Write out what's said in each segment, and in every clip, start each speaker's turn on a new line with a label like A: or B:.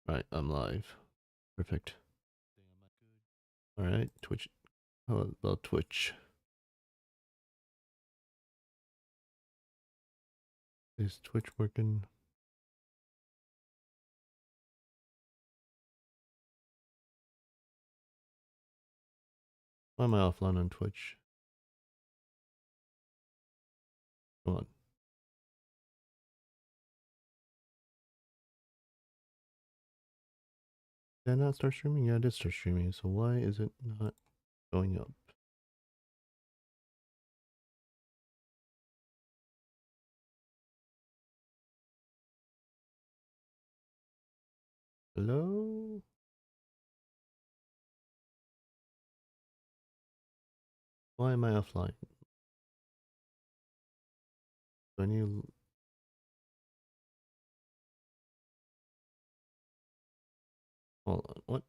A: Right, I'm live. Perfect. All right, Twitch. How about Twitch? Is Twitch working? Why am I offline on Twitch? Come on. Did I not start streaming? Yeah, I did start streaming. So why is it not going up? Hello? Why am I offline? Do I need... Hold on. What?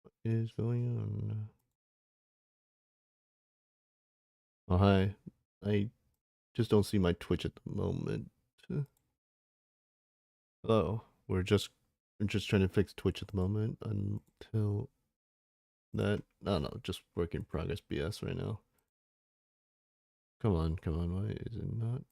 A: What is going on? Oh, hi. I just don't see my Twitch at the moment. Hello. We're just trying to fix Twitch at the moment until that... No, no, just work in progress BS right now. Come on, come on. Why is it not?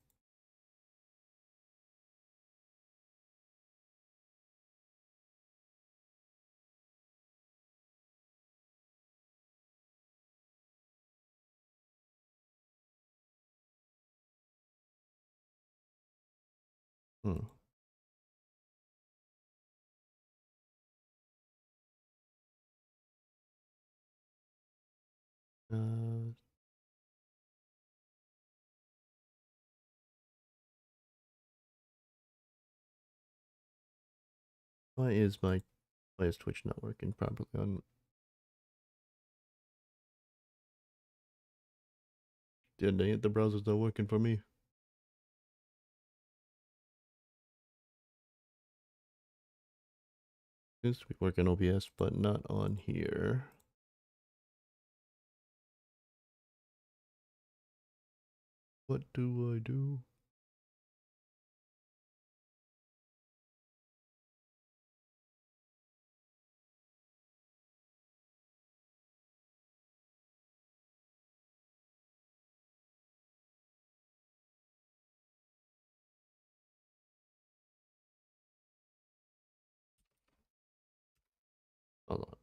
A: Hmm. Uh, why is Twitch not working properly on? Dang it, the browser's not working for me. Seems to be working OBS, but not on here. What do I do? Hold on.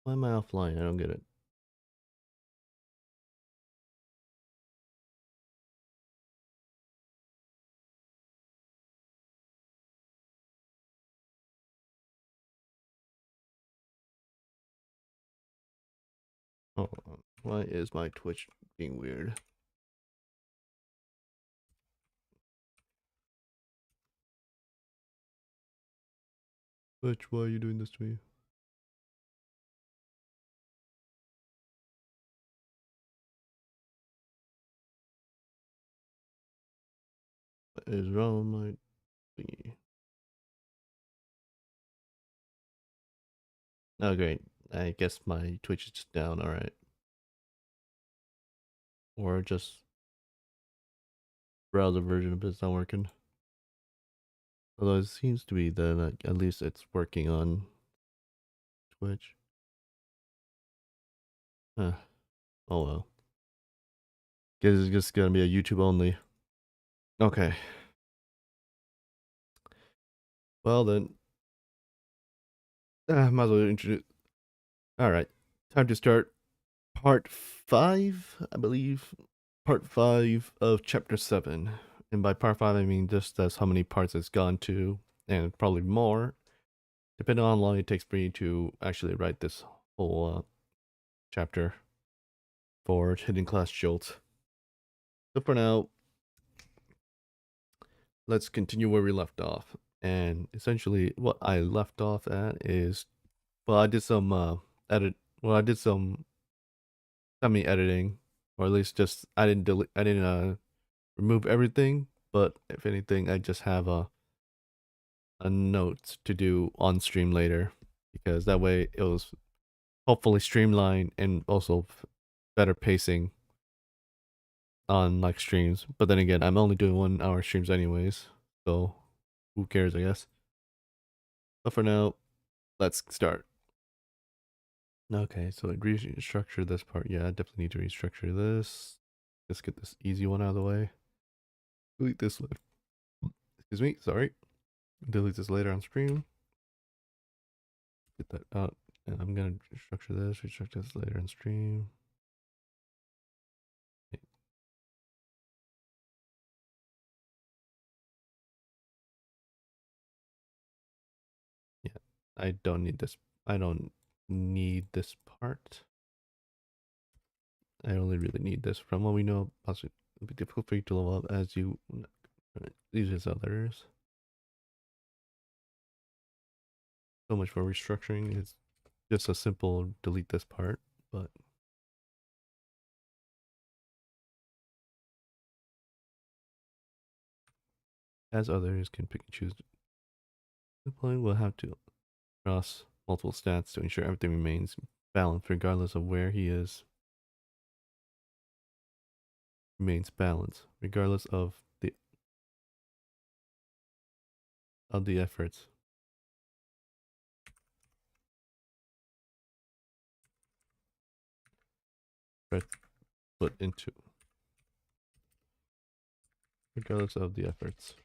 A: Why am I offline? I don't get it. Hold on. Why is my Twitch being weird? Twitch, why are you doing this to me? What is wrong with my thingy? Oh, great. I guess my Twitch is just down, alright. Or just browser version of it's not working. Although it seems to be that at least it's working on Twitch. Huh. Oh well. Guess it's just gonna be a YouTube only. Okay. Well then, might as well introduce. All right, time to start part 5, I believe. Part 5 of chapter 7, and by part 5 I mean just that's how many parts it's gone to, and probably more, depending on how long it takes me to actually write this whole chapter for Hidden Class J.O.A.T. So for now, let's continue where we left off. And essentially, what I left off at is Well, I did some edit. Well, I did some semi editing, or at least just I didn't delete. I didn't remove everything. But if anything, I just have a note to do on stream later, because that way it was hopefully streamlined and also better pacing on like streams. But then again, I'm only doing 1 hour streams anyways, so who cares, I guess. But for now, let's start. Okay, so like restructure this part. Yeah, I definitely need to restructure this. Let's get this easy one out of the way. Delete this. Excuse me, sorry. Delete this later on stream. Get that out. And I'm gonna restructure this later on stream. Yeah, I don't need this. I don't need this part. I only really need this. From what we know, possibly it'll be difficult for you to level up as you use as others. So much for restructuring. It's just a simple delete this part, but as others can pick and choose. The player will have to cross multiple stats to ensure everything remains balanced regardless of where he is. Remains balanced regardless of the efforts. Put into regardless of the efforts.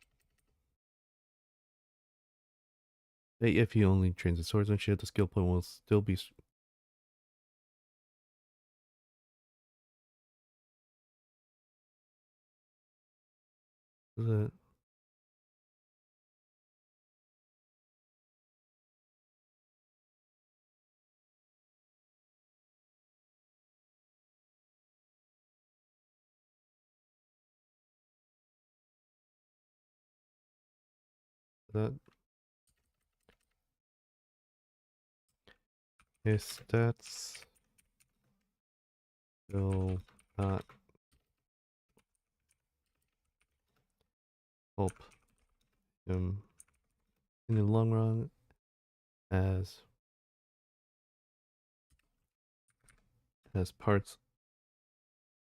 A: If he only trains his swordsmanship, the skill point will still be that that his stats will not help him in the long run as parts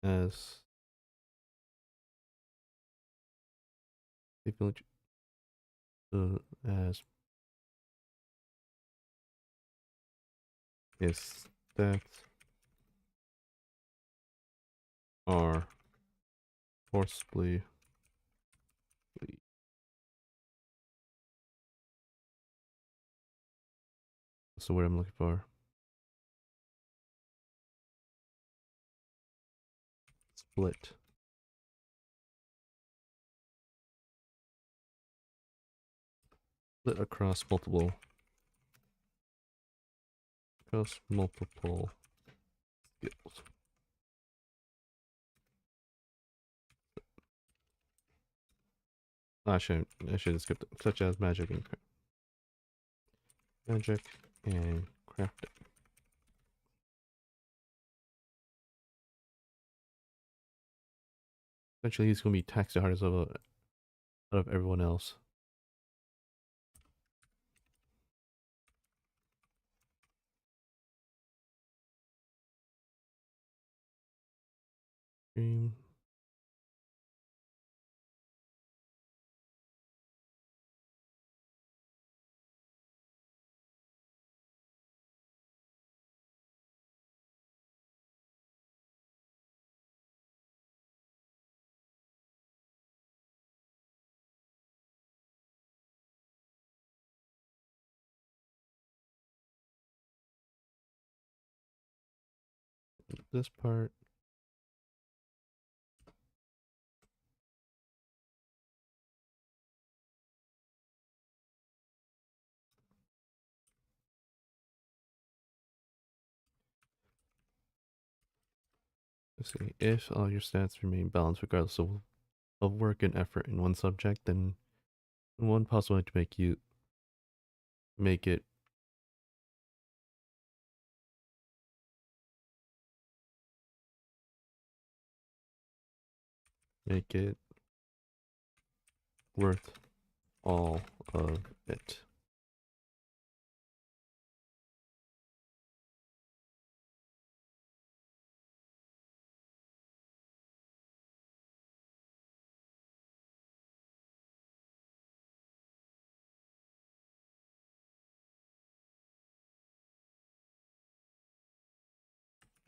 A: as as his stats are forcibly. That's the word I'm looking for. Split. Split across multiple skills. I should have skipped it. Such as magic and crafting. Essentially, he's gonna be taxed the hardest out of everyone else. Stream. This part. Let's see. If all your stats remain balanced regardless of work and effort in one subject, then one possible way to make it Make it worth all of it.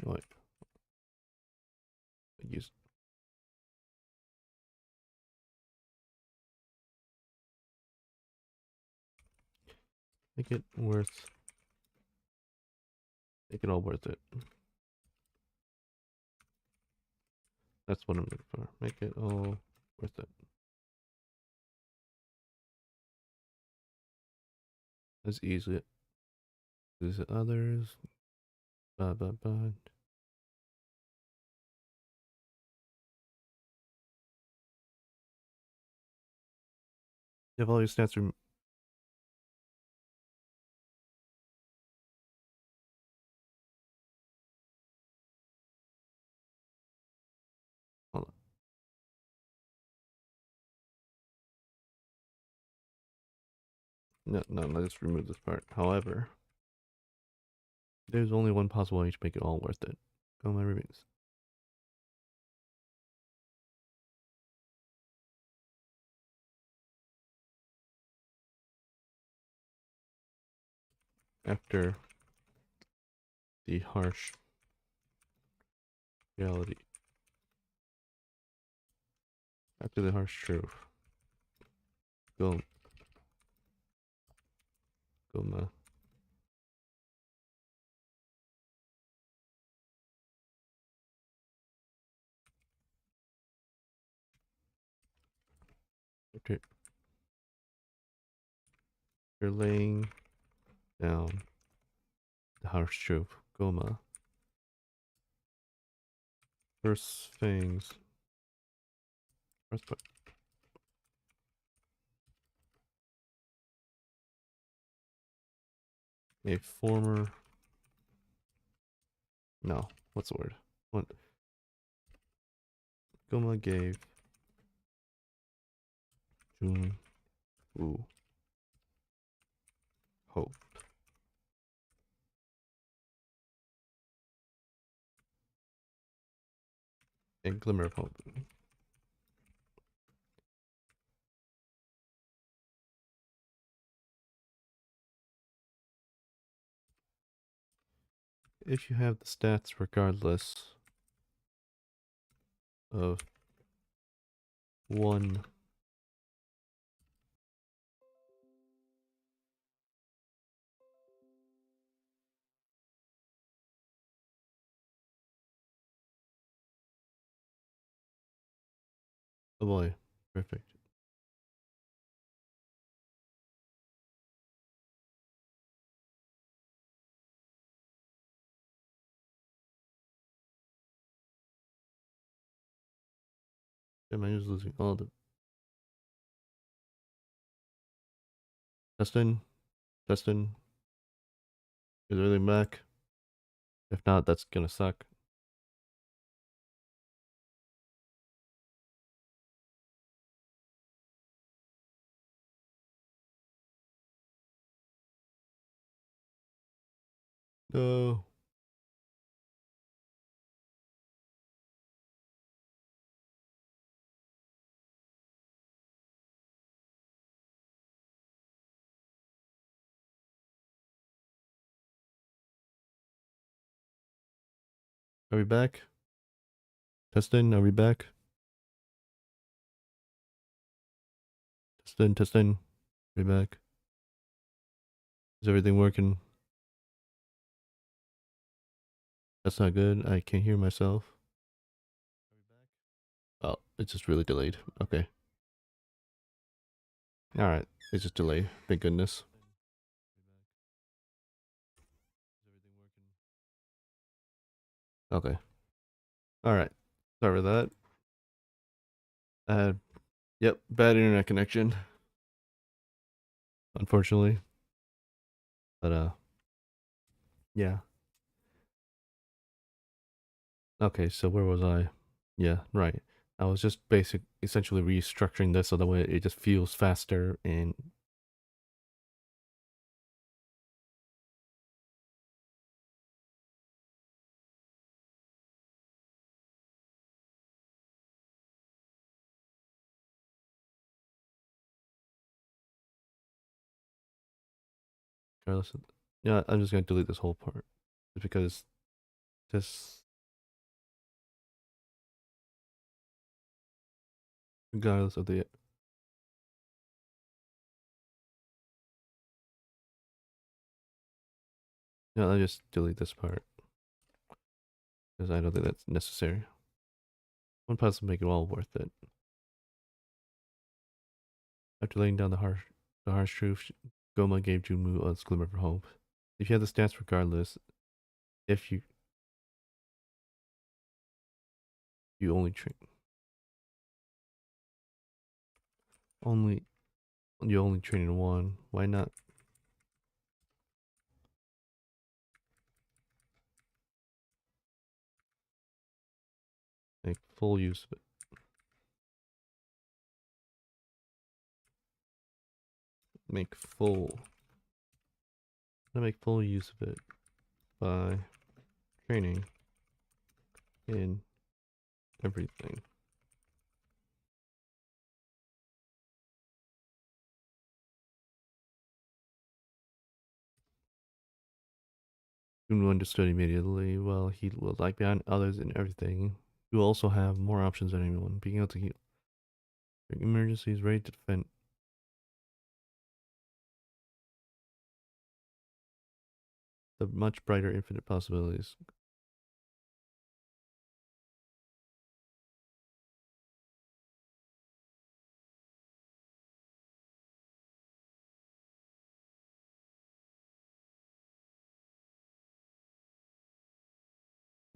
A: Like, use make it worth. Make it all worth it. That's what I'm looking for. Make it all worth it. As easy as others. Blah blah blah. You have all your stats. Hold on. No, no, let's remove this part. However, there's only one possible way to make it all worth it. Go my reviews. After the harsh reality. After the harsh truth. Go. Go ma. After you're laying down the harsh truth. Go ma. First things. First part. A former. No. What's the word? What? Goma gave Jun Woo hope. A glimmer of hope. If you have the stats regardless of one oh boy, perfect. Am I just losing all the testing? Testing? Is everything back? If not, that's gonna suck. No. Are we back? Testing, are we back? Testing, testing. Are we back? Is everything working? That's not good. I can't hear myself. Oh, it's just really delayed. Okay. Alright. It's just delayed. Thank goodness. Okay. Alright. Sorry for that. Yep, bad internet connection. Unfortunately. But yeah. Okay, so where was I? Yeah, right. I was just essentially restructuring this so that way it just feels faster and regardless of, yeah, I'm just gonna delete this whole part just because just regardless of the yeah, I'll just delete this part because I don't think that's necessary. One pass will make it all worth it. After laying down the harsh truth, Goma gave Junmu a glimmer of hope. If you have the stats regardless, if you only train only you only train in one, why not make full use of it? Make full make full use of it by training in everything. Junmu understood immediately. Well, he will like behind others in everything. You will also have more options than anyone, being able to heal. During emergencies, ready to defend. The much brighter infinite possibilities.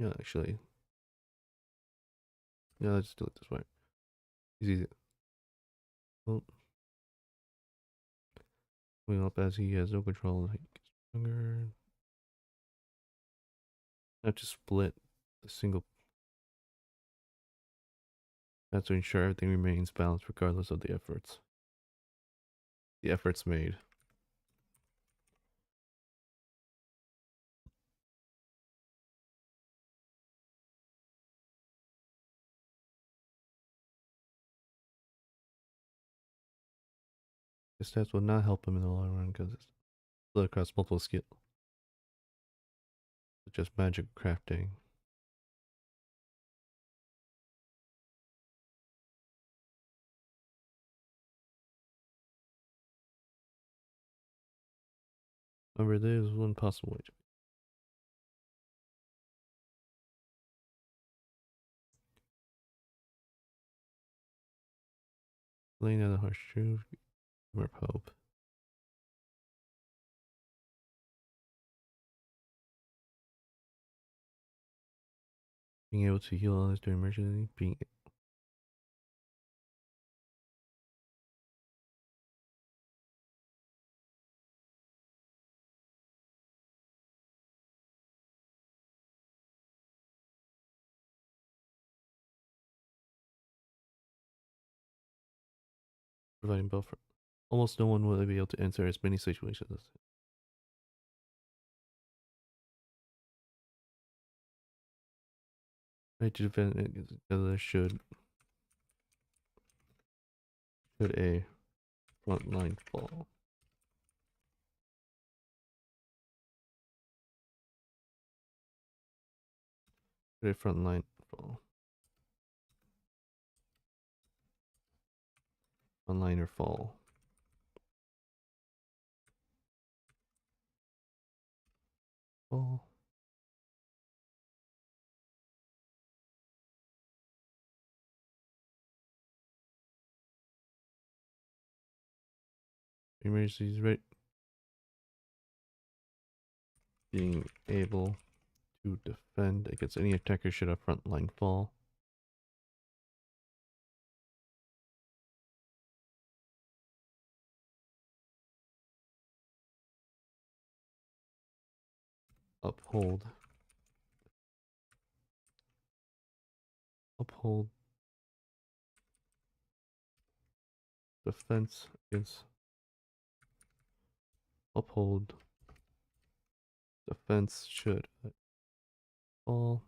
A: Yeah, actually. Yeah, let's do it this way. It's easy. Well, going up as he has no control. He gets stronger. I have to split the single. That's to ensure everything remains balanced regardless of the efforts. The efforts made. The stats will not help him in the long run because it's split across multiple skills, such as magic crafting. However, there is one possible way to laying down the harsh truth, more hope. Being able to heal others during emergency, being providing buffer. Almost no one will be able to answer as many situations. Right to defend against other should a front line fall. Should a front line fall. Frontliner fall. Fall. Emergencies right. Being able to defend against any attacker should a front line fall. Uphold. Uphold Defense against uphold. Defense should fall.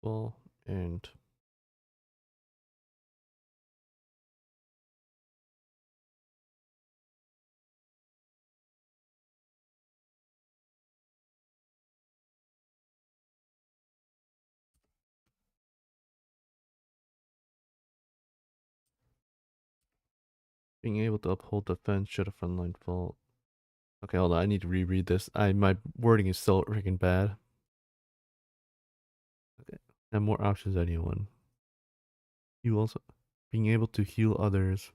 A: Fall and being able to uphold defense should a frontline fall. Okay, hold on. I need to reread this. My wording is so freaking bad. Okay. Have more options than anyone. You also being able to heal others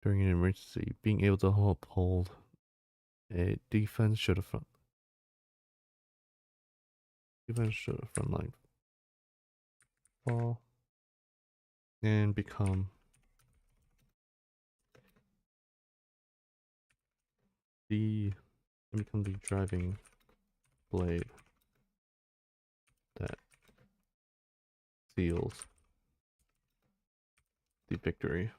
A: during an emergency. Being able to uphold a defense should a frontline fall and become the driving blade that seals the victory.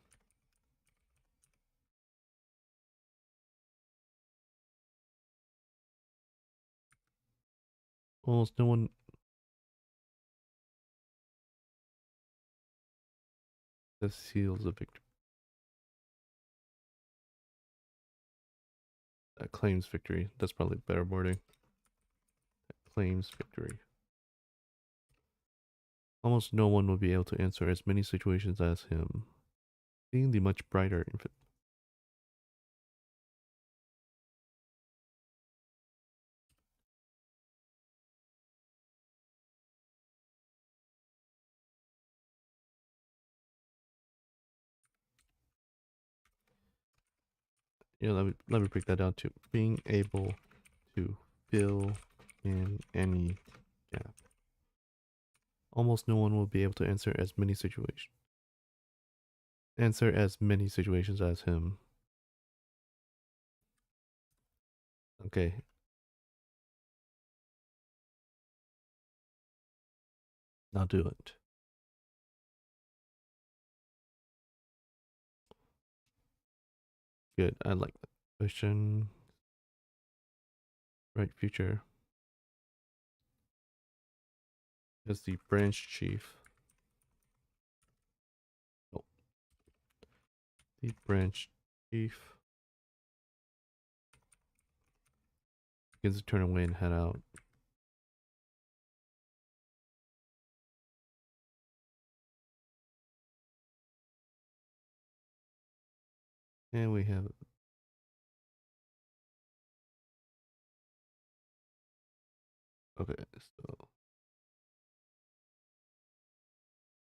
A: Almost no one. That seals the victory. That claims victory. That's probably better wording. That claims victory. Almost no one will be able to answer as many situations as him. Being the much brighter infant. Yeah, let me break that down to being able to fill in any gap. Almost no one will be able to answer as many situations as him. Okay. Now do it. Good. I like that. Question. Right future. As the branch chief. Oh, the branch chief begins to turn away and head out. And we have. Okay, so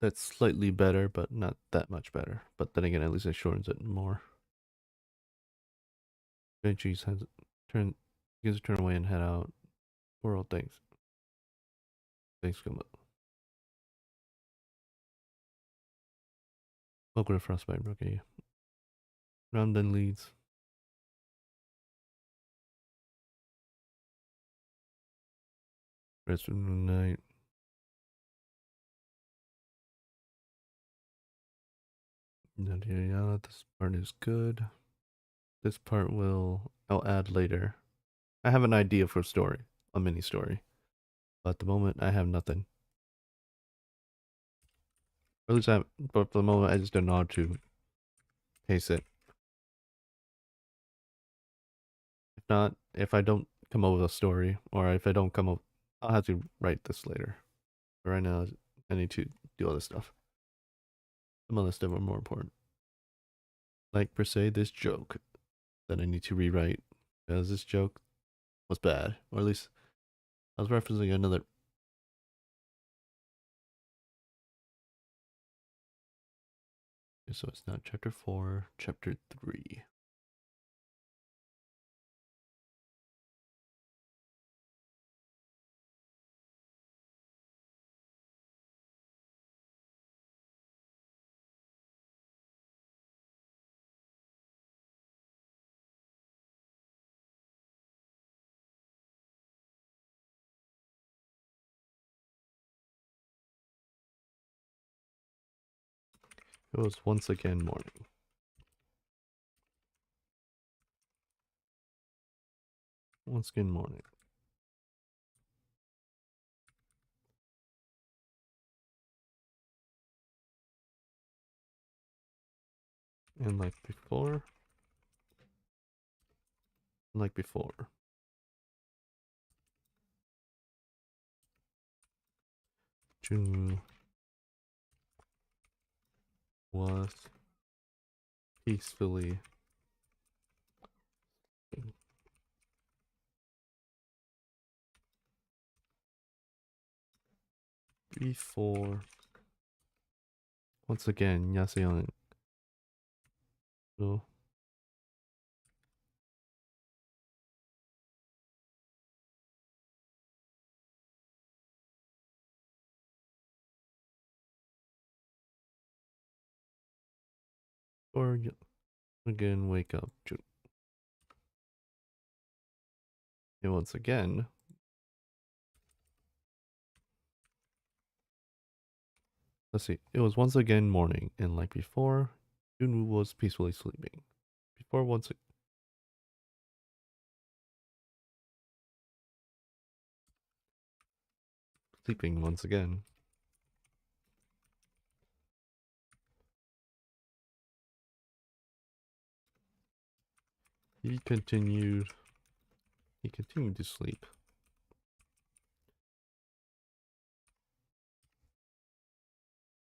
A: that's slightly better, but not that much better. But then again, at least it shortens it more. Benji's has turn begins to turn away and head out. World thanks. Thanks, come up. Welcome to Frostbite Rookie. Round then leads. Rest of the night. Yeah, this part is good. This part I'll add later. I have an idea for a story, a mini story. But at the moment, I have nothing. Or at least but for the moment, I just don't know how to pace it. If not, if I don't come up with a story, or if I don't come up, I'll have to write this later. But right now, I need to do other stuff. Some other stuff are more important. Like, per se, this joke that I need to rewrite. Because this joke was bad. Or at least, I was referencing another. So it's not chapter 4, chapter 3. It was once again morning. Once again morning. And like before, Junwoo was peacefully before once again Yaseon will or again wake up and once again. Let's see. It was once again morning, and like before, Junwoo was peacefully sleeping. Before once sleeping once again. He continued. He continued to sleep.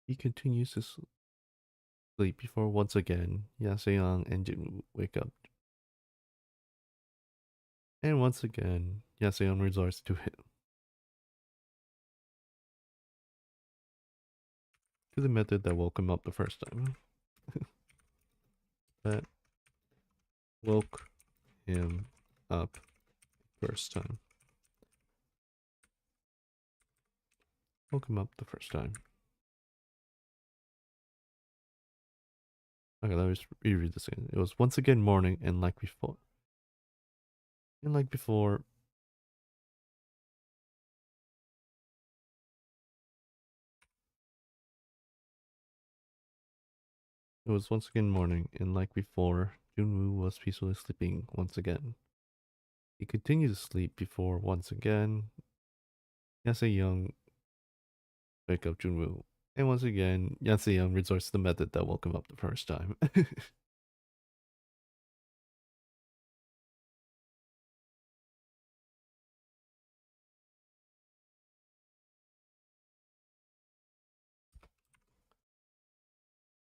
A: He continues to sleep before once again Yaseong and Jinwoo wake up. And once again, Yaseong resorts to the method that woke him up the first time. That woke him up first time. Woke him up the first time. Okay, let me just reread this again. It was once again morning, and like before. And like before, it was once again morning, and like before, Junwoo was peacefully sleeping once again. He continued to sleep before once again, Yaseyoung wake up Junwoo. And once again, Yaseyoung resorts to the method that woke him up the first time.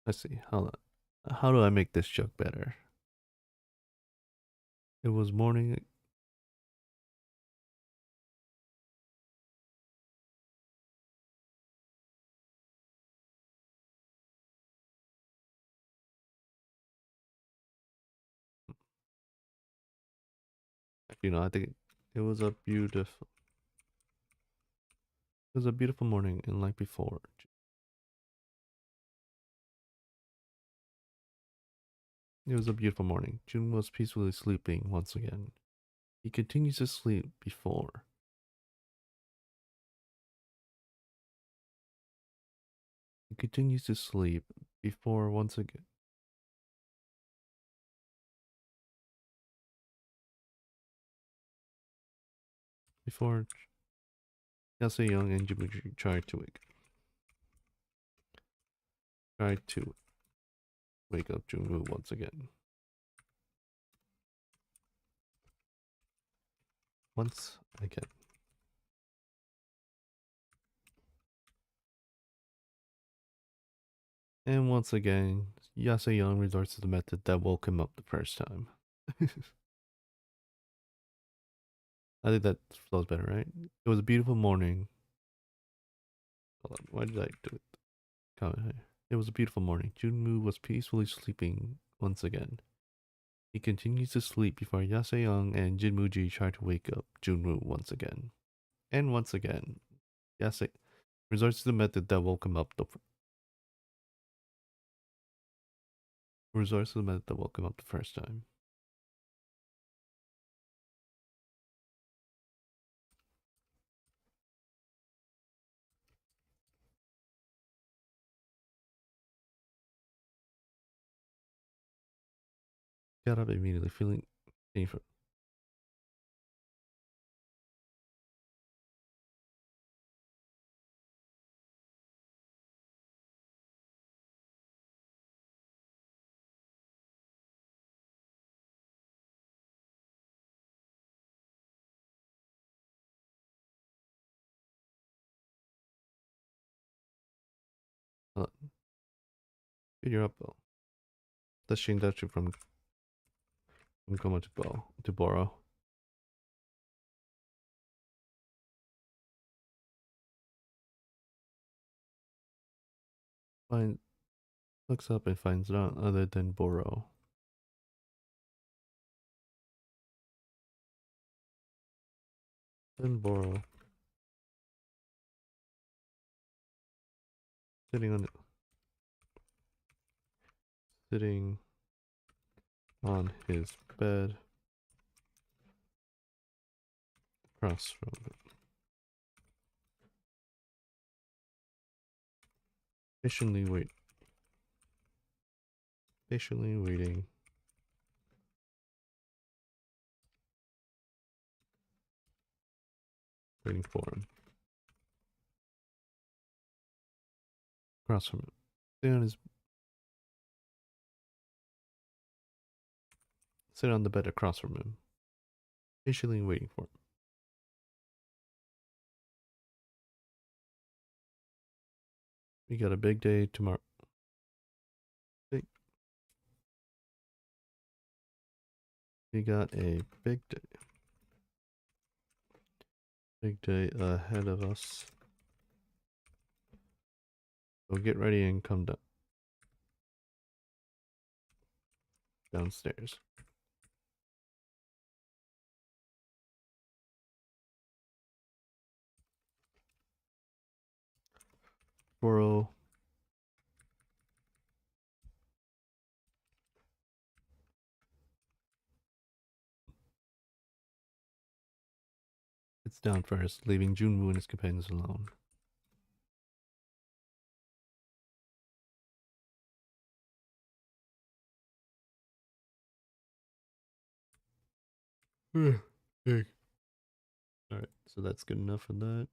A: Let's see, how do I make this joke better? It was morning. I think it was a beautiful. It was a beautiful morning, and like before, it was a beautiful morning. June was peacefully sleeping once again. He continues to sleep before. He continues to sleep before once again. Before Young and Jibuji tried to wake up Jungwoo once again. Once again. And once again, Young resorts to the method that woke him up the first time. I think that flows better, right? It was a beautiful morning. Hold on, why did I do it? Comment here. It was a beautiful morning. Junwoo was peacefully sleeping once again. He continues to sleep before Yaseyoung and Jinmuji try to wake up Junwoo once again. And once again, Yase resorts to the method that woke him up the first time. Got up immediately, feeling painful. You're up though. Does she induct you from coma to borrow? Find looks up and finds none other than Boro. Then Boro sitting on sitting on his bed across from him. Patiently waiting for him. Across from him. Sit on the bed across from him. Patiently waiting for him. We got a big day tomorrow. We got a big day. Big day ahead of us. So get ready and come downstairs. Boro sits down first, leaving Junwoo and his companions alone. Alright, so that's good enough for that.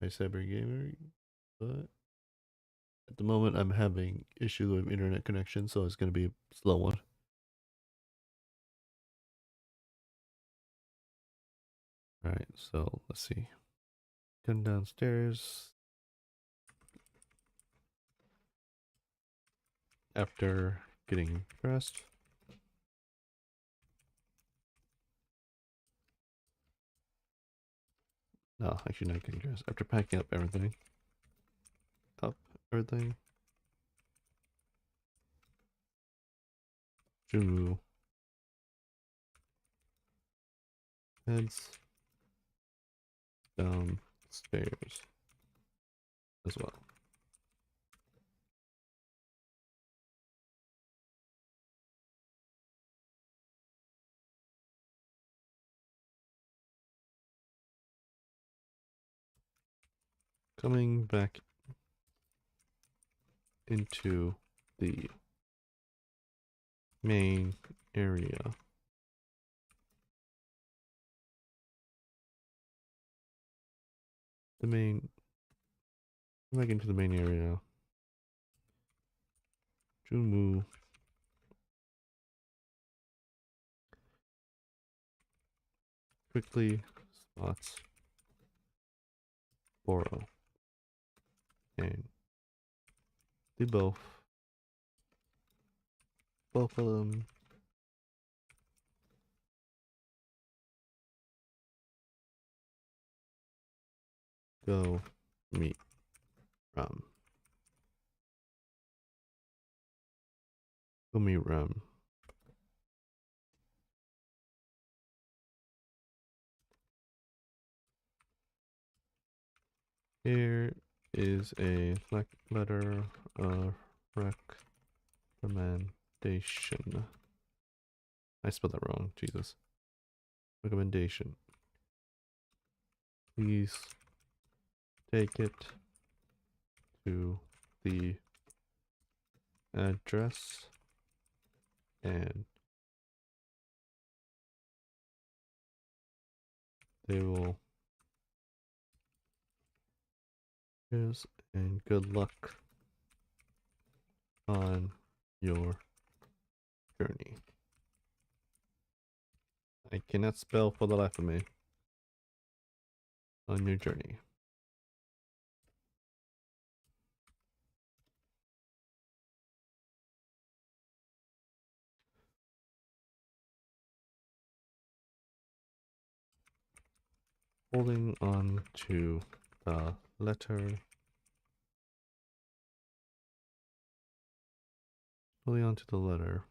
A: My cyber gamer, but at the moment I'm having issues with internet connection, so it's gonna be a slow one. Alright, so let's see. Come downstairs. After getting dressed. No, actually not getting dressed. After packing up everything. Junwoo heads downstairs as well. Coming back into the main area. Back into the main area. Junwoo quickly spots Boro, and they both of them go meet Ram. Go meet Ram. Here is a letter of recommendation. I spelled that wrong, Jesus. Recommendation. Please take it to the address and They will. Cheers and good luck on your journey. I cannot spell for the life of me. On your journey. Holding on to the letter. Holding on to the letter.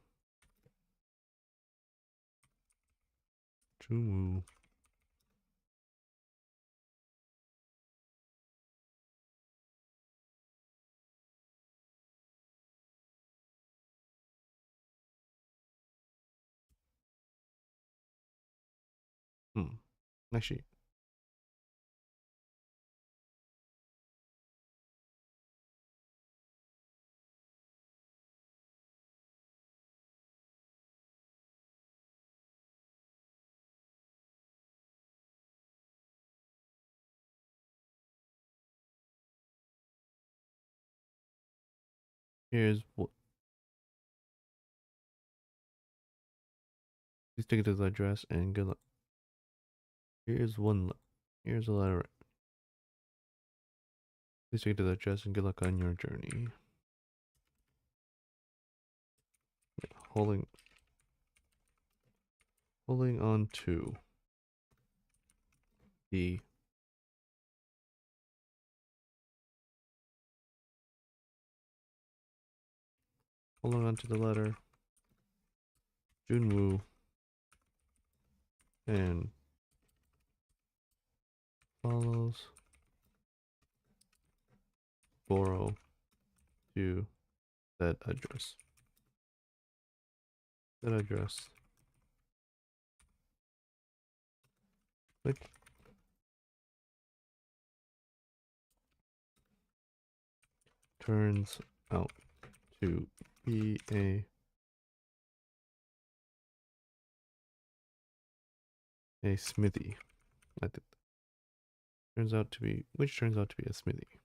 A: Jumu. Nice sheet. Here's what. Please take it to the address and good luck. Here's one. Here's a letter. Please take it to the address and good luck on your journey. Holding on to the holding on to the letter Junwoo and follows Boro to that address. That address. Which turns out to be a smithy. Turns out to be a smithy.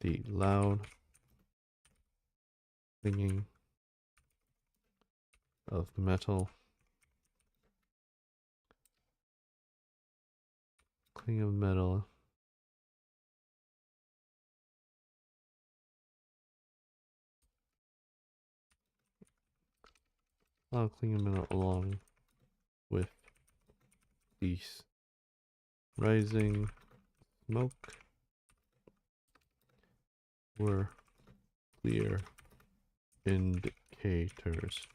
A: The loud clanging of metal. Cling of metal. Loud cling of metal along with these rising smoke were clear indicators.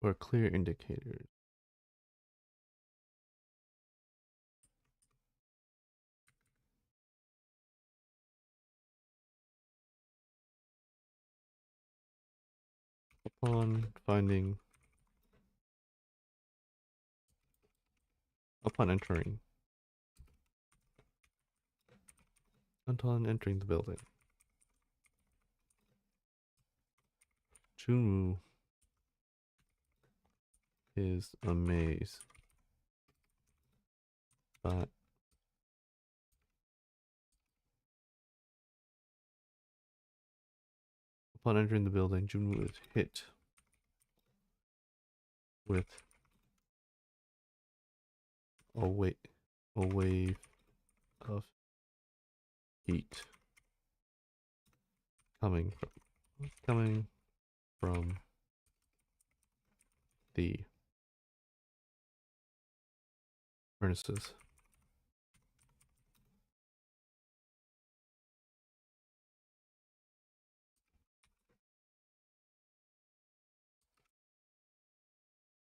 A: Were clear indicators. Upon finding upon entering the building. Junwoo is amazed but upon entering the building, Junwoo is hit with a wave of heat coming from the furnaces.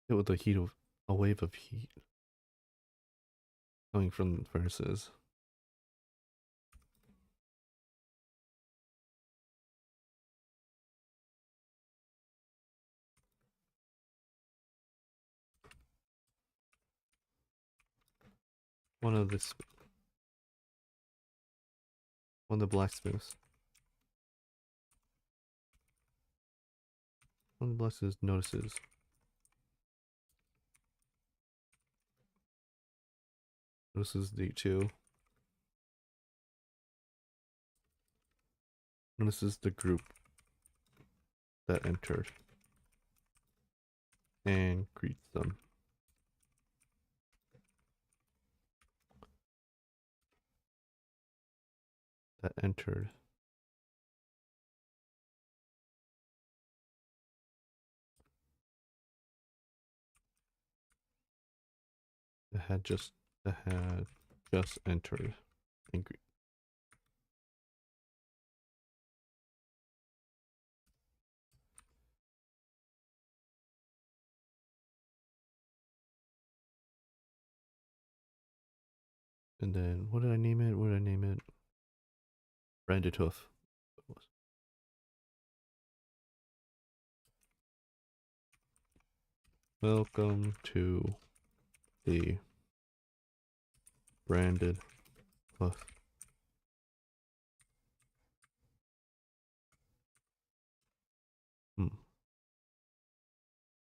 A: Hit with a wave of heat coming from the furnaces. one of this, one of the blacksmiths. One of the blacksmiths notices. Notices the two. Notices the group that entered and greets them. That entered. That had just entered and then what did I name it? What did I name it? Branded hoof. Welcome to the branded hoof.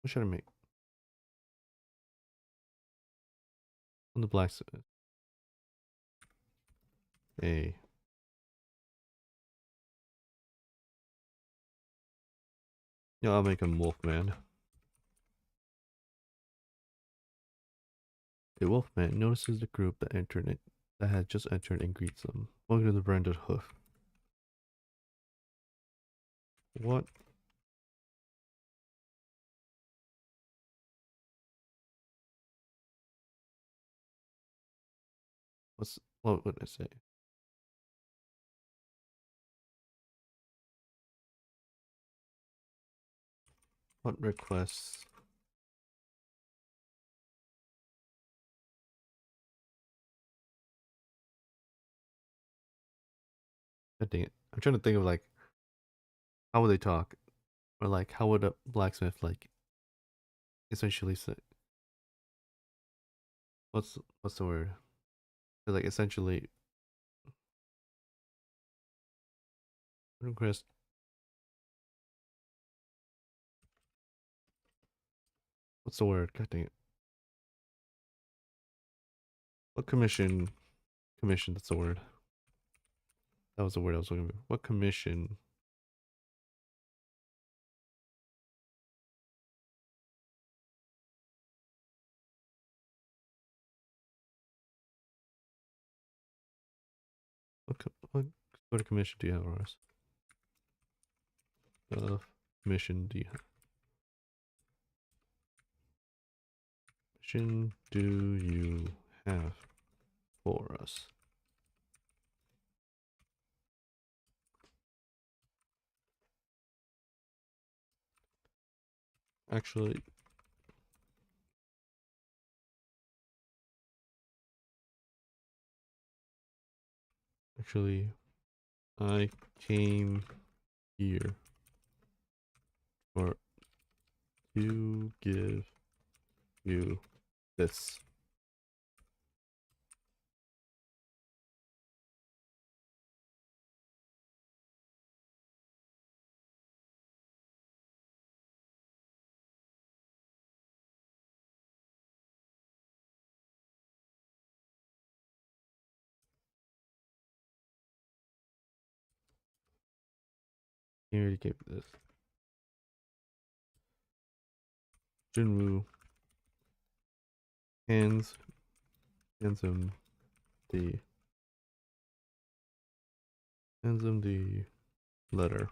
A: What should I make? On the blacksmith. A. Yeah, I'll make him Wolfman. A Wolfman notices the group that had just entered and greets them. Welcome to the branded hoof. What? What would I say? What requests? God dang it. I'm trying to think of like how would they talk? Or like how would a blacksmith like essentially say what's the word? Like essentially request what's the word? God dang it. What commission, that's the word. That was the word I was looking for. What commission? What sort of commission do you have, Ross? Commission do you have? Commission do you have for us? Actually, I came here for to give you this. Here to give this. Junwoo hands him the letter.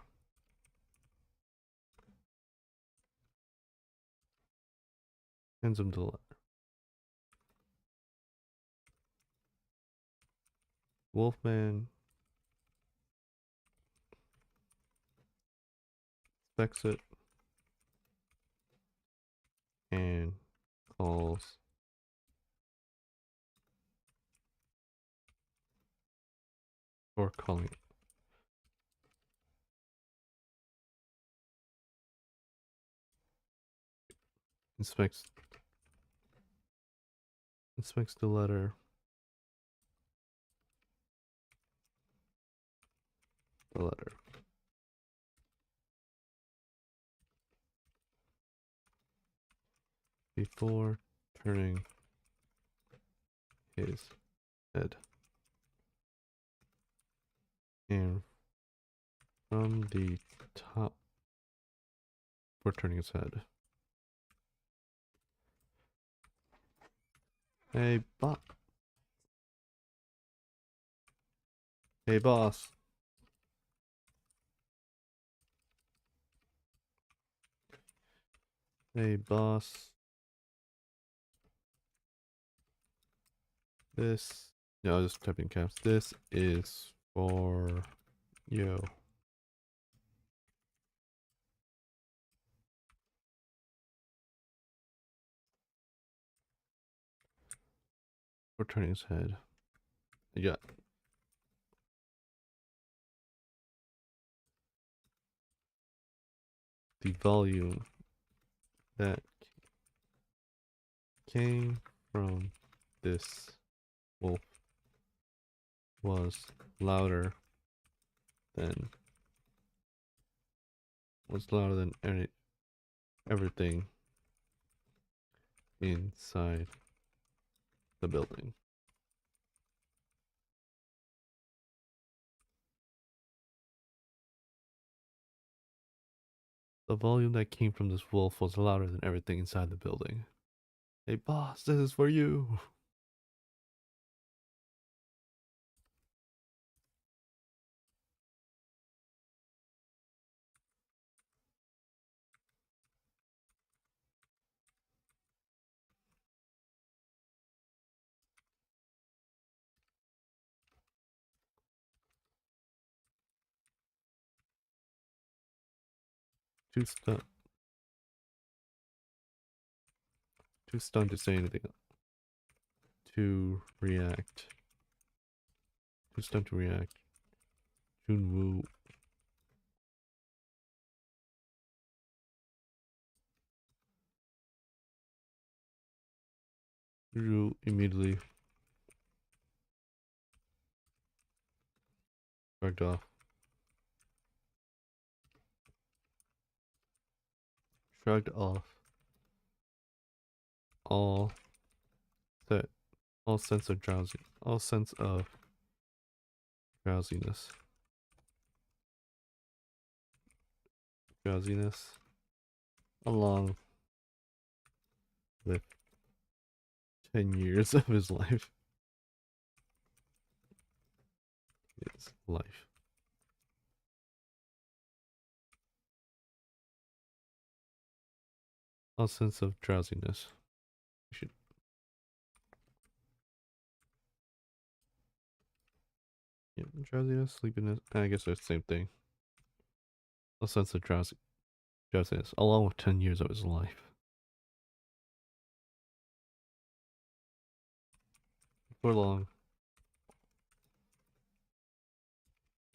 A: Hands him the letter. Wolfman inspects it and calls or calling it. Inspects the letter the letter. Before turning his head. And from the top for turning his head. Hey, Hey, boss. Hey, boss. This. No, just typing caps. This is for you. For turning his head. You got the volume that came from this wolf was louder than everything inside the building. The volume that came from this wolf was louder than everything inside the building. Hey boss, this is for you. Too stunned. Too stunned to say anything. To react. Too stunned to react. Junwoo Ryu immediately shrugged off. Shrugged off all that all sense of drowsiness. Drowsiness along with 10 years of his life. His life. All sense of drowsiness. We should. Yeah, drowsiness, sleepiness. I guess they're the same thing. All sense of drowsiness, along with 10 years of his life. Before long,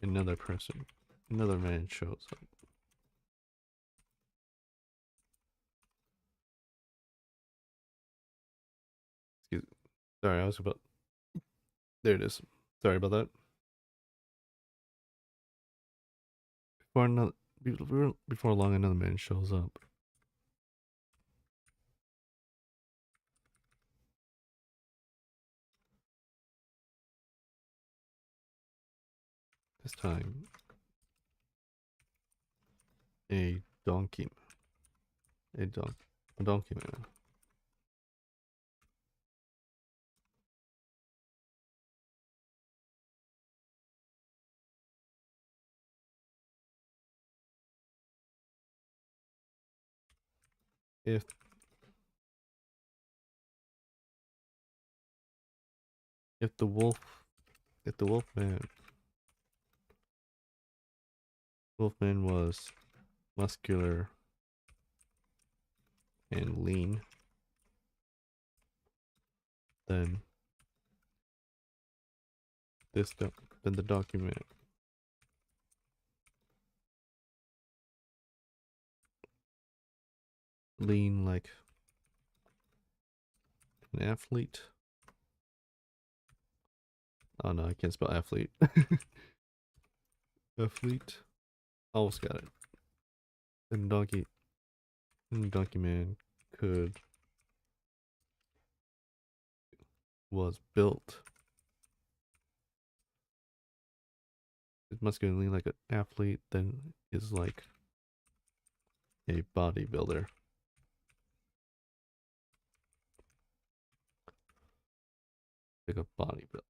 A: another man shows up. Excuse me. Sorry, I was about. There it is. Sorry about that. Before another, before long, another man shows up. This time, a donkey, a donkey man. If if the wolfman was muscular and lean, then then the document lean like an athlete. Oh no, I can't spell athlete. Athlete. Almost got it. And Donkey Man was built. It muscularly like an athlete, then is like a bodybuilder. Like a bodybuilder.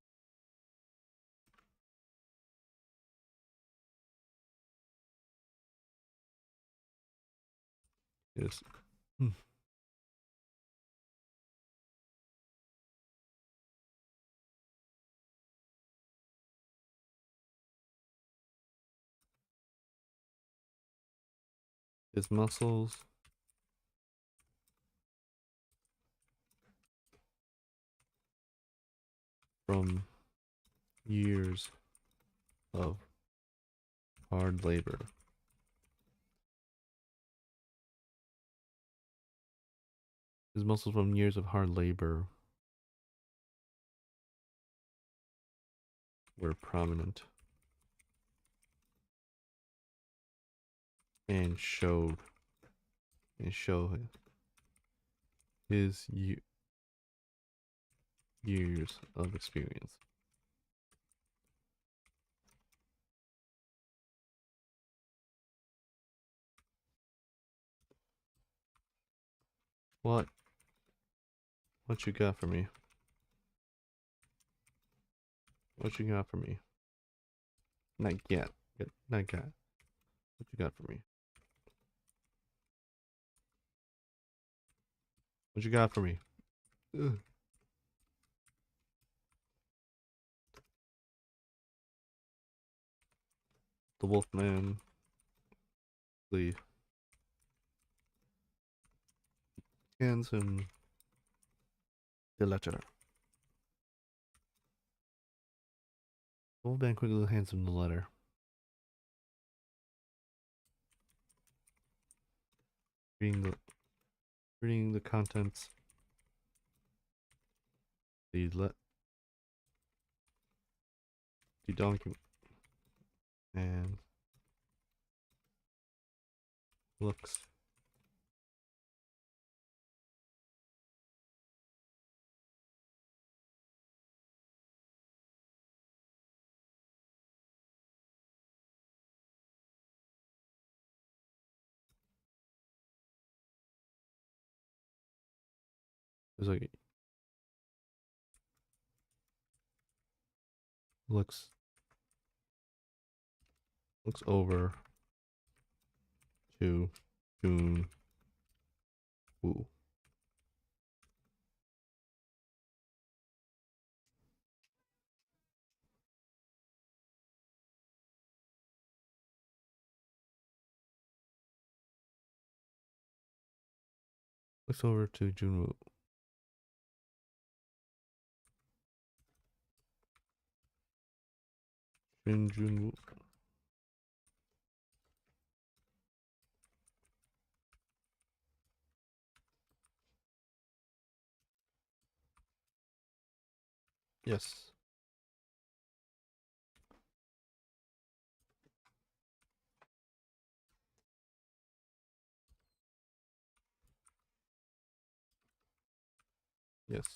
A: Yes. His muscles from years of hard labor. His muscles from years of hard labor were prominent and show his years of experience. What? What you got for me? What you got for me? Not yet. Not yet. What you got for me? What you got for me? Ugh. The Wolfman. The hands him the letter. The Wolfman quickly hands him the letter. Reading the contents. The document and looks is like looks over to June Woo. Looks over to June Woo. June Woo. Yes. Yes.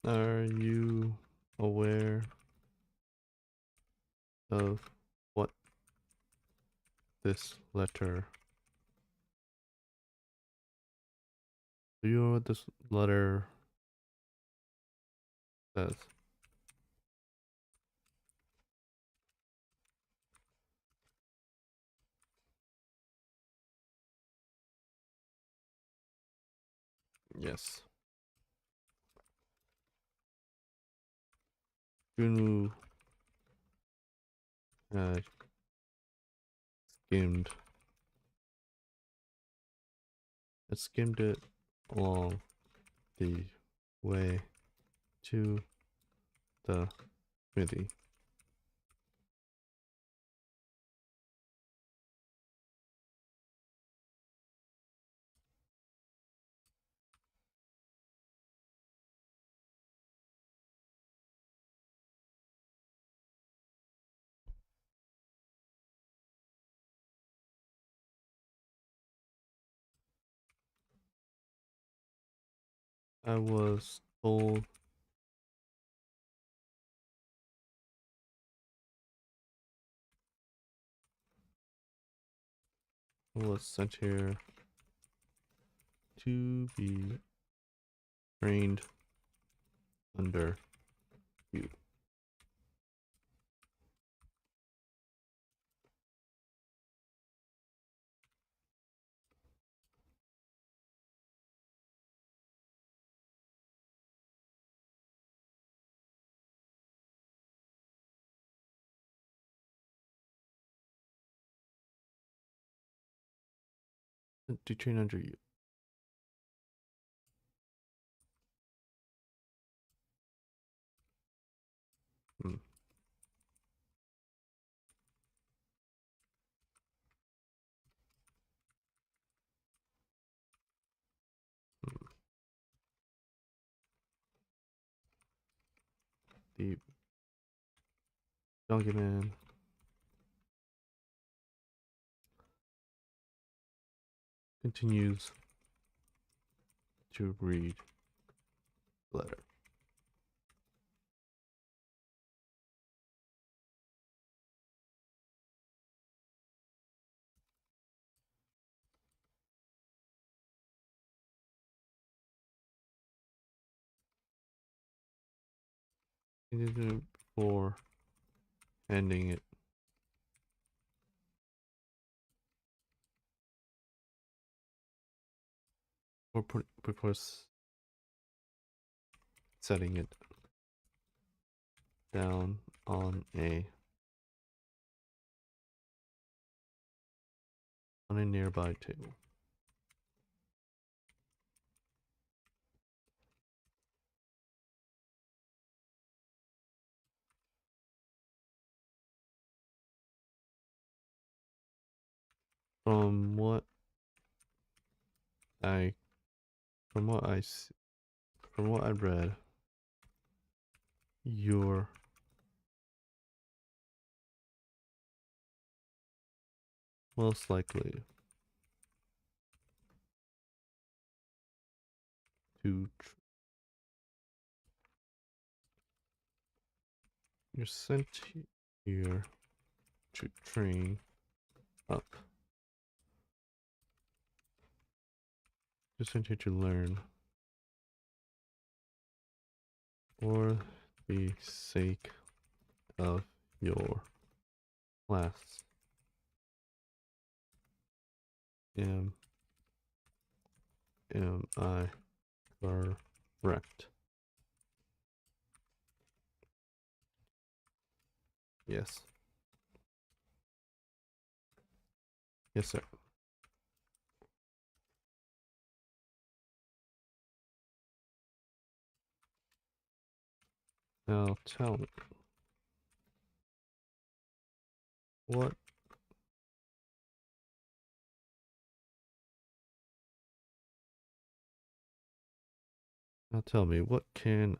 A: Are you aware of what this letter? Do you know what this letter says? Yes. Junu had skimmed skimmed it along the way to the smithy. I was told I was sent here to be trained under you. To train under you. Hmm. The document continues to read the letter. Before handing it or before setting it down on a nearby table. From what I from what I from what I read, you're most likely to you're sent here to train up. You're sent here to learn for the sake of your class. Am I correct? Yes. Yes, sir. Now tell me, what now tell me, what can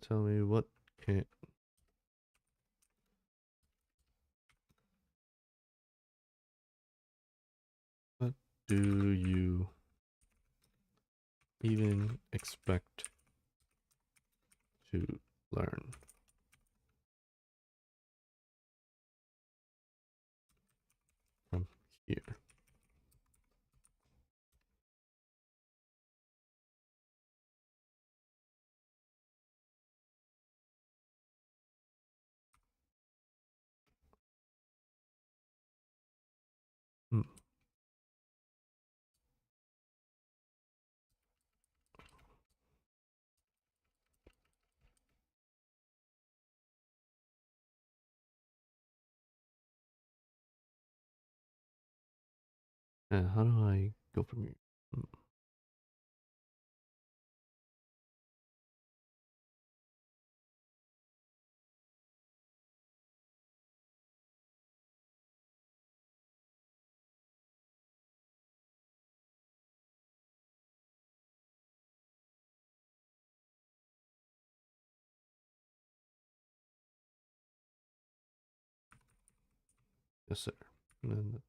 A: tell me what can what do you even expect to learn from here? Hmm. How do I go from here? Yes, sir. And then,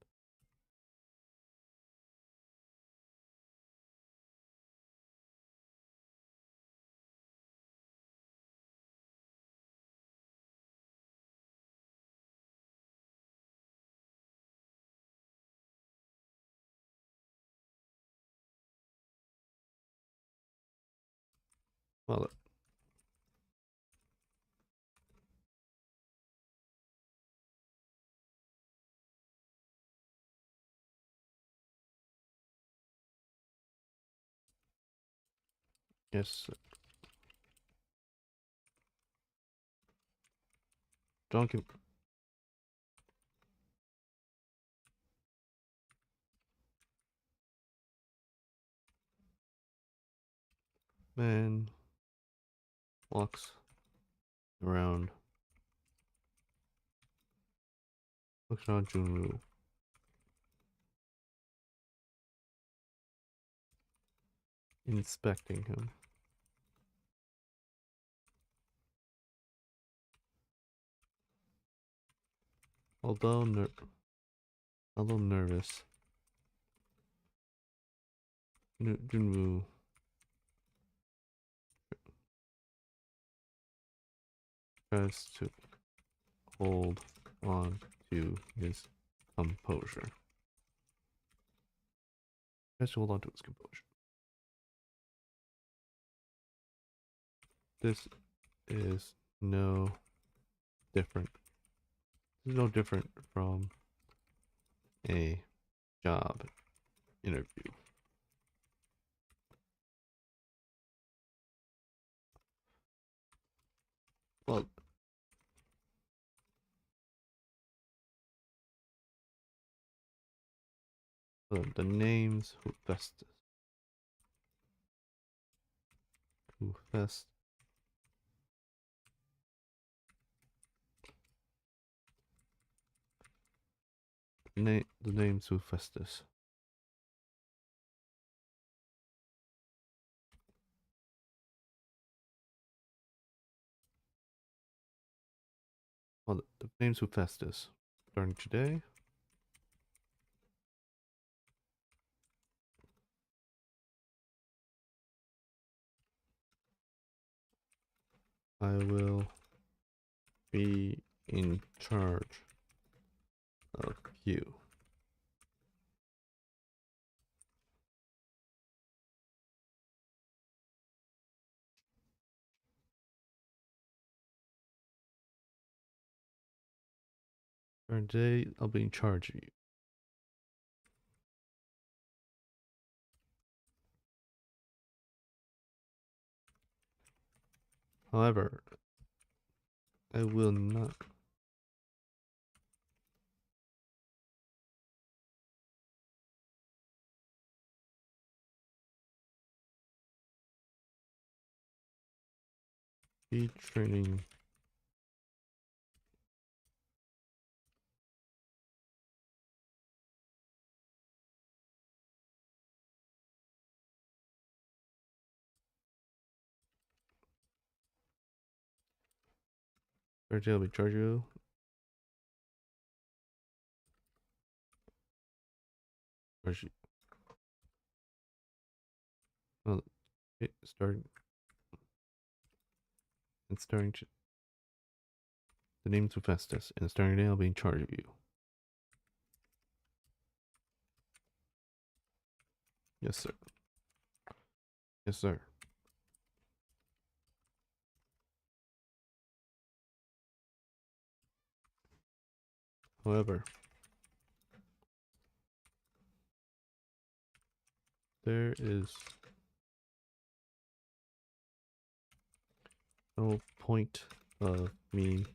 A: well, yes, sir. Donkey. Man walks around. Looks around Junru. Inspecting him. Although a little nervous, Junwu tries to hold on to his composure. Tries to hold on to his composure. This is no different. This is no different from a job interview. Well, the names Hufest. The name's Hufestus. Well, the name's Hufestus. Starting today, I will be in charge of you. Starting today, I'll be in charge of you. However, I will not be training starting today, I'll be in charge of you. Well, it's starting to the name's Hephaestus, and starting today I'll be in charge of you. Yes, sir. Yes, sir. However, there is no point of me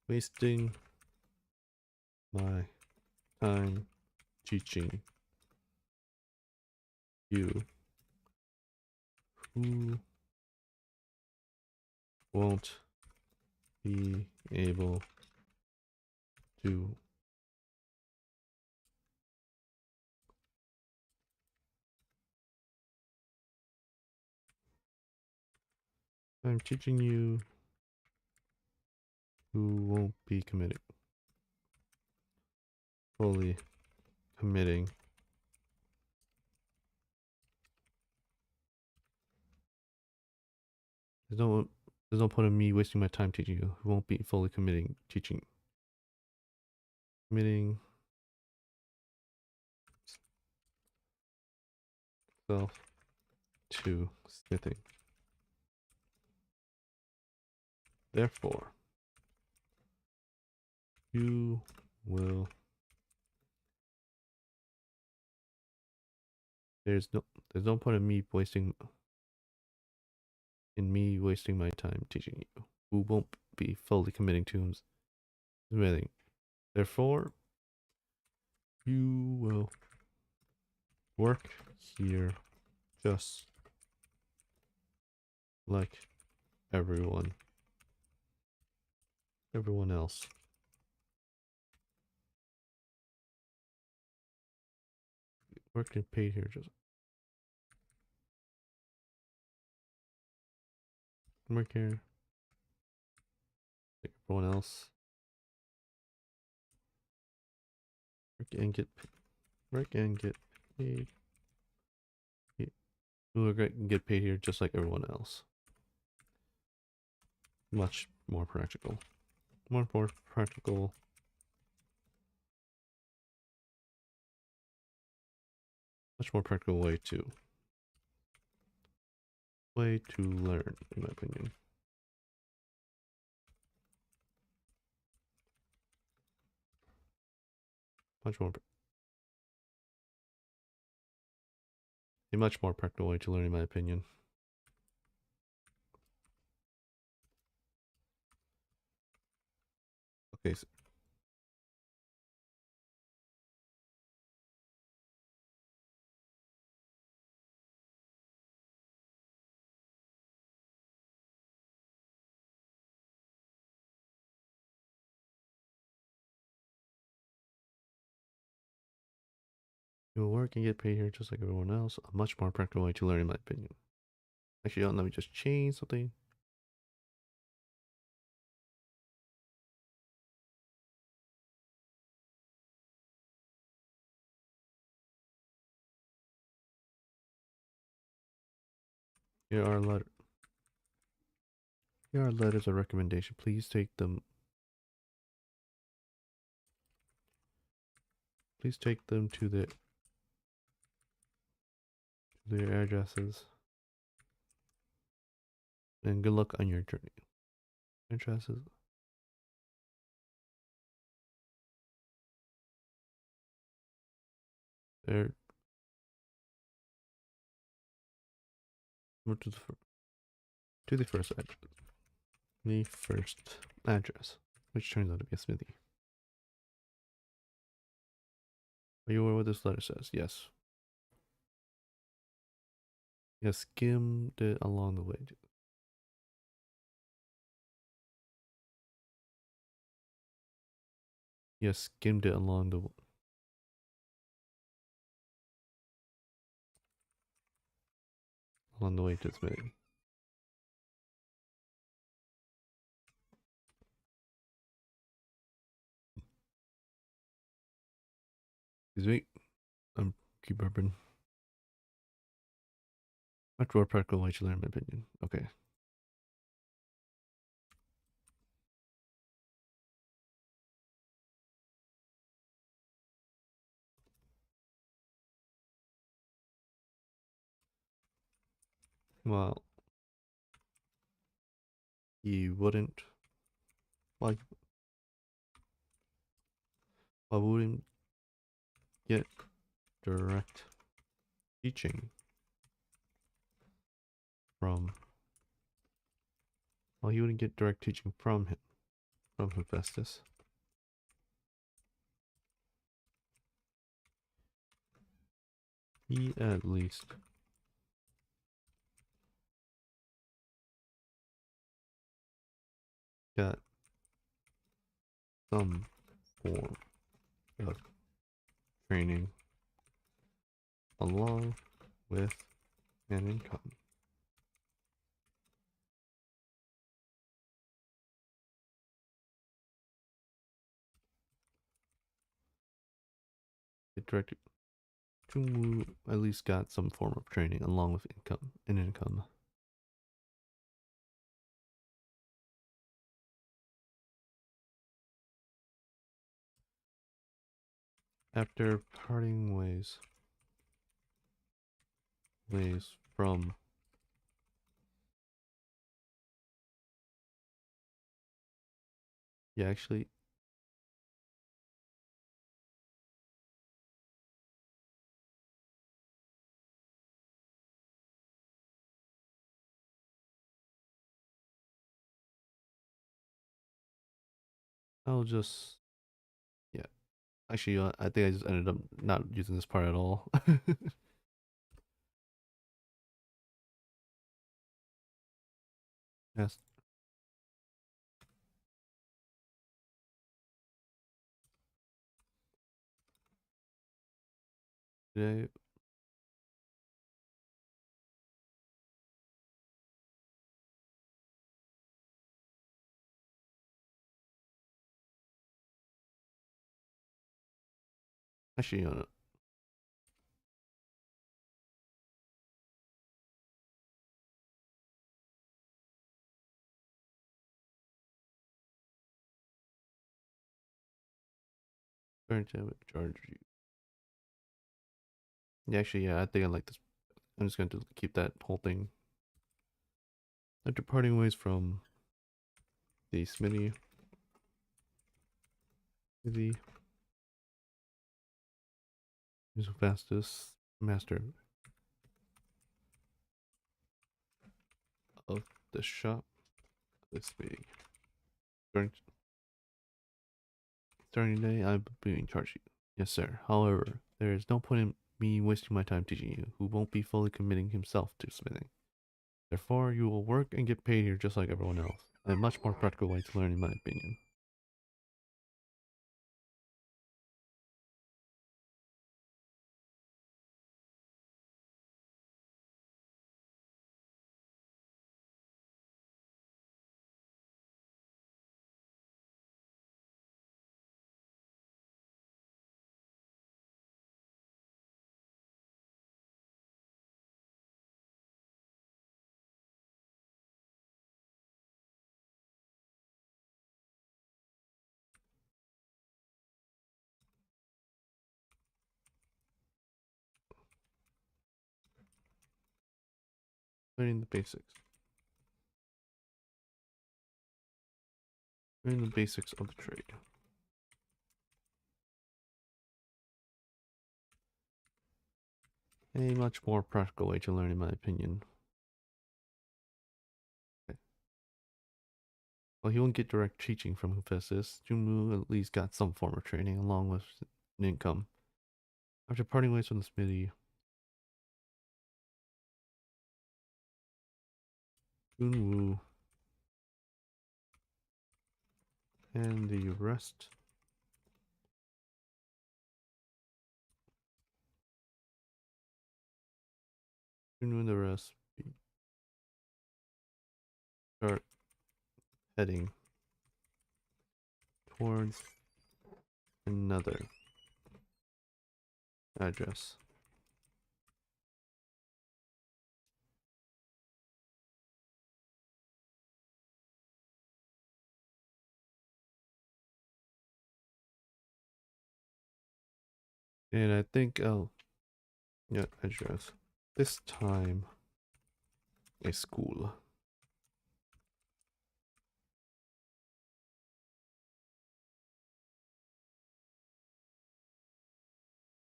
A: wasting my time teaching you who won't be able to I'm teaching you who won't be committing fully committing. There's no there's no point in me wasting my time teaching you who won't be fully committing self to smithing. Therefore, you will there's no point in me wasting my time teaching you who won't be fully committing to smithing. Therefore, you will work here just like everyone else. Work and paid here just work here like everyone else. Work and get paid. You work and get paid here just like everyone else. Much more practical. Much more practical. Much more practical way to learn, in my opinion. Much more a much more practical way to learn, in my opinion. Okay, so you'll work and get paid here just like everyone else. A much more practical way to learn, in my opinion. Actually, let me just change something. Here are letters of recommendation. Please take them. Please take them to their addresses. And good luck on your journey. Addresses. There. To the first address. The first address, which turns out to be a smithy. Are you aware what this letter says? Yes. Yes, skimmed it along the way. Yes, skimmed it along the way to smithy. Excuse me. I'm keep burping. Much more practical way to learn, in my opinion. Okay. Well, you wouldn't. Like, I wouldn't get direct teaching from. Well, you wouldn't get direct teaching from him, from Hephaestus. He at least got some form of training along with an income. It directed to at least got some form of training along with income. After parting ways from yeah, actually I'll just yeah. Actually, I think I just ended up not using this part at all. Yes, today actually turn to charge you. Yeah, actually, yeah, I think I like this. I'm just going to keep that whole thing. After parting ways from the Smithy is the fastest master of the shop. The Smithy. Starting, starting today, I'm being charged. Yes, sir. However, there is no point in me wasting my time teaching you, who won't be fully committing himself to smithing. Therefore, you will work and get paid here just like everyone else. A much more practical way to learn, in my opinion. Learning the basics. Learning the basics of the trade. A much more practical way to learn, in my opinion. Okay. Well, he won't get direct teaching from Hephaestus. Junmu at least got some form of training along with an income. After parting ways from the smithy, Junwu and the rest. Junwu and the rest start heading towards another address. And I think yeah, address. This time a school.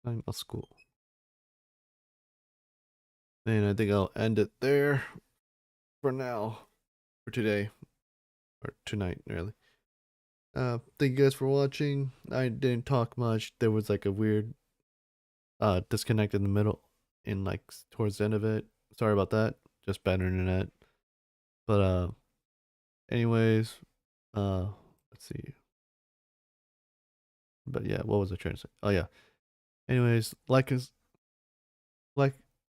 A: Time a school. And I think I'll end it there for now. For today. Or tonight, really. Thank you guys for watching. I didn't talk much. There was like a weird disconnect in the middle. in like towards the end of it. Sorry about that. Just bad internet. But anyways, let's see. But yeah, what was I trying to say? Oh yeah. Anyways, like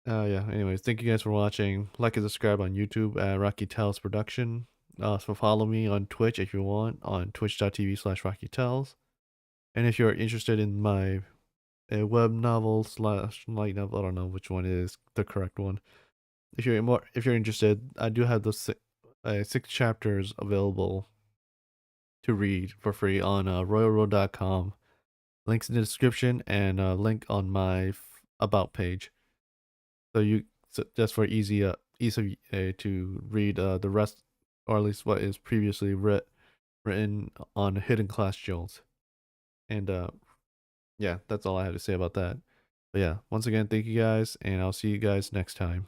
A: yeah. Anyways, thank you guys for watching. Like and subscribe on YouTube at Rocky Tells Production. So follow me on Twitch if you want on twitch.tv/Rocky Tells. And if you're interested in my web novel slash light novel, I don't know which one is the correct one. If you're interested, I do have those 6 chapters available to read for free on royalroad.com. Links in the description and a link on my about page. So just for easy to read the rest, or at least what is previously written on Hidden Class Jones. And yeah, that's all I have to say about that. But yeah, once again, thank you guys, and I'll see you guys next time.